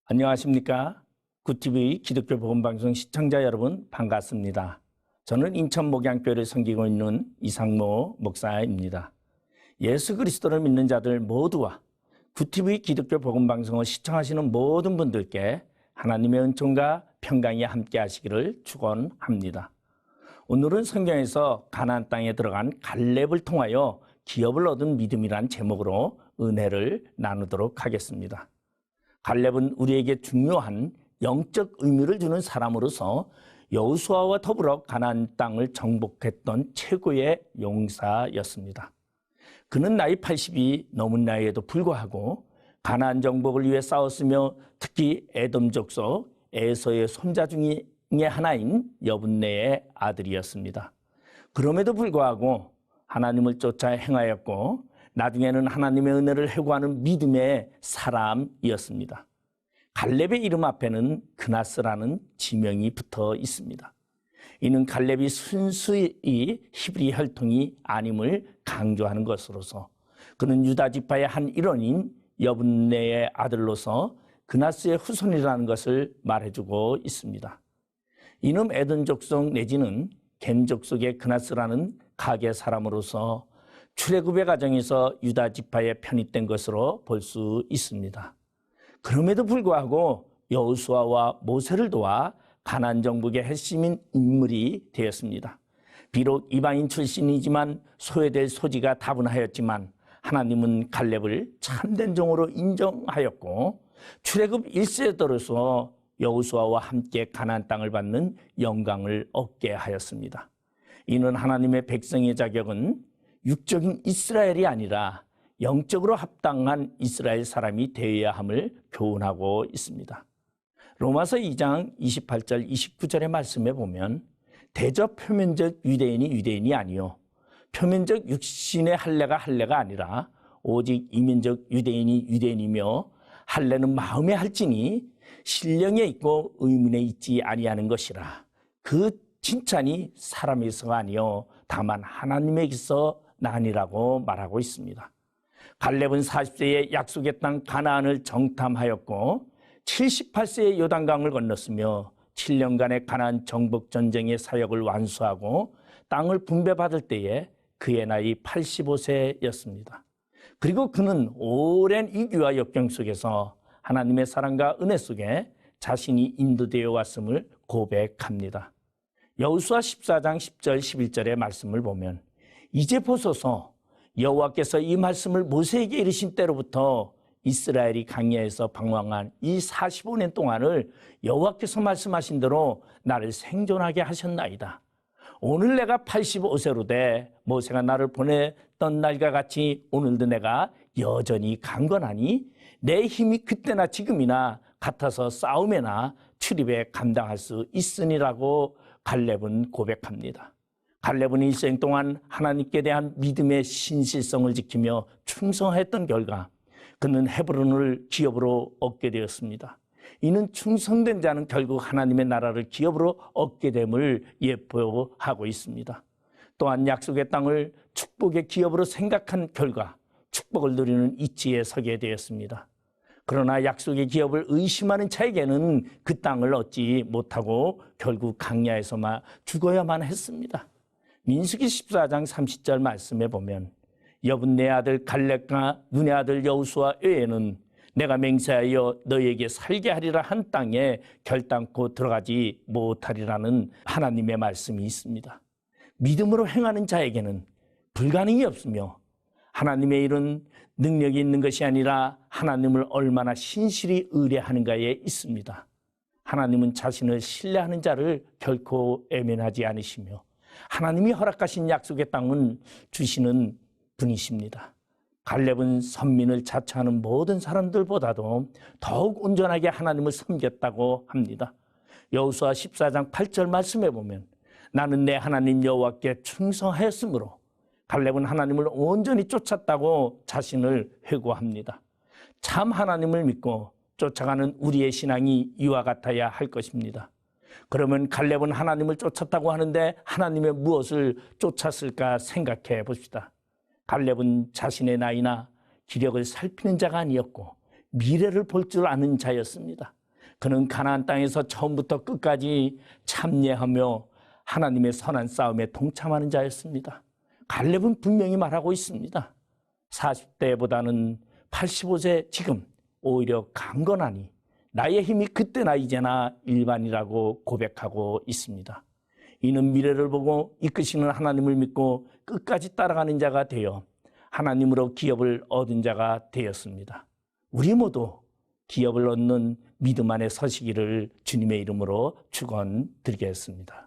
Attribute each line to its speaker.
Speaker 1: 안녕하십니까? 굿TV 기독교 복음방송 시청자 여러분 반갑습니다. 저는 인천 목양교회를 섬기고 있는 이상모 목사입니다. 예수 그리스도를 믿는 자들 모두와 굿TV 기독교 복음방송을 시청하시는 모든 분들께 하나님의 은총과 평강이 함께 하시기를 축원합니다. 오늘은 성경에서 가나안 땅에 들어간 갈렙을 통하여 기업을 얻은 믿음이란 제목으로 은혜를 나누도록 하겠습니다. 갈렙은 우리에게 중요한 영적 의미를 주는 사람으로서 여호수아와 더불어 가나안 땅을 정복했던 최고의 용사였습니다. 그는 나이 80이 넘은 나이에도 불구하고 가나안 정복을 위해 싸웠으며 특히 에돔 족속 에서의 손자 중에 하나인 여분네의 아들이었습니다. 그럼에도 불구하고 하나님을 쫓아 행하였고 나중에는 하나님의 은혜를 회고하는 믿음의 사람이었습니다. 갈렙의 이름 앞에는 그나스라는 지명이 붙어 있습니다. 이는 갈렙이 순수히 히브리 혈통이 아님을 강조하는 것으로서 그는 유다 지파의 한 일원인 여분네의 아들로서 그나스의 후손이라는 것을 말해주고 있습니다. 이는 에돔 족속 내지는 겜 족속의 그나스라는 가게 사람으로서 출애굽의 과정에서 유다 지파에 편입된 것으로 볼 수 있습니다. 그럼에도 불구하고 여호수아와 모세를 도와 가나안 정복의 핵심인 인물이 되었습니다. 비록 이방인 출신이지만 소외될 소지가 다분하였지만 하나님은 갈렙을 참된 종으로 인정하였고 출애굽 1세대로서 여호수아와 함께 가나안 땅을 받는 영광을 얻게 하였습니다. 이는 하나님의 백성의 자격은 육적인 이스라엘이 아니라 영적으로 합당한 이스라엘 사람이 되어야 함을 교훈하고 있습니다. 로마서 2장 28절 29절의 말씀에 보면 대저 표면적 유대인이 아니요 표면적 육신의 할례가 아니라 오직 이면적 유대인이며 할례는 마음에 할지니 신령에 있고 의문에 있지 아니하는 것이라. 그 칭찬이 사람에서가 아니요 다만 하나님에게서 나니라고 말하고 있습니다. 갈렙은 40세에 약속의 땅 가나안을 정탐하였고 78세에 요단강을 건넜으며 7년간의 가나안 정복 전쟁의 사역을 완수하고 땅을 분배받을 때에 그의 나이 85세였습니다. 그리고 그는 오랜 이규와 역경 속에서 하나님의 사랑과 은혜 속에 자신이 인도되어 왔음을 고백합니다. 여호수아 14장 10절 11절의 말씀을 보면 이제 보소서 여호와께서 이 말씀을 모세에게 이르신 때로부터 이스라엘이 광야에서 방황한 이 45년 동안을 여호와께서 말씀하신 대로 나를 생존하게 하셨나이다. 오늘 내가 85세로 돼 모세가 나를 보냈던 날과 같이 오늘도 내가 여전히 강건하니 내 힘이 그때나 지금이나 같아서 싸움에나 출입에 감당할 수 있으니라고 갈렙은 고백합니다. 갈렙은 일생 동안 하나님께 대한 믿음의 신실성을 지키며 충성했던 결과 그는 헤브론을 기업으로 얻게 되었습니다. 이는 충성된 자는 결국 하나님의 나라를 기업으로 얻게 됨을 예표하고 있습니다. 또한 약속의 땅을 축복의 기업으로 생각한 결과 축복을 누리는 이치에 서게 되었습니다. 그러나 약속의 기업을 의심하는 자에게는 그 땅을 얻지 못하고 결국 광야에서만 죽어야만 했습니다. 민수기 14장 30절 말씀에 보면 여분네 아들 갈렙과 눈의 아들 여호수아 외에는 내가 맹세하여 너희에게 살게 하리라 한 땅에 결단코 들어가지 못하리라는 하나님의 말씀이 있습니다. 믿음으로 행하는 자에게는 불가능이 없으며 하나님의 일은 능력이 있는 것이 아니라 하나님을 얼마나 신실히 의뢰하는가에 있습니다. 하나님은 자신을 신뢰하는 자를 결코 애면하지 않으시며 하나님이 허락하신 약속의 땅은 주시는 분이십니다. 갈렙은 선민을 자처하는 모든 사람들보다도 더욱 온전하게 하나님을 섬겼다고 합니다. 여호수아 14장 8절 말씀에 보면 나는 내 하나님 여호와께 충성하였으므로 갈렙은 하나님을 온전히 쫓았다고 자신을 회고합니다. 참 하나님을 믿고 쫓아가는 우리의 신앙이 이와 같아야 할 것입니다. 그러면 갈렙은 하나님을 쫓았다고 하는데 하나님의 무엇을 쫓았을까 생각해 봅시다. 갈렙은 자신의 나이나 기력을 살피는 자가 아니었고 미래를 볼 줄 아는 자였습니다. 그는 가나안 땅에서 처음부터 끝까지 참여하며 하나님의 선한 싸움에 동참하는 자였습니다. 갈렙은 분명히 말하고 있습니다. 40대보다는 85세 지금 오히려 강건하니 나의 힘이 그때나 이제나 일반이라고 고백하고 있습니다. 이는 미래를 보고 이끄시는 하나님을 믿고 끝까지 따라가는 자가 되어 하나님으로 기업을 얻은 자가 되었습니다. 우리 모두 기업을 얻는 믿음 안에 서시기를 주님의 이름으로 축원드리겠습니다.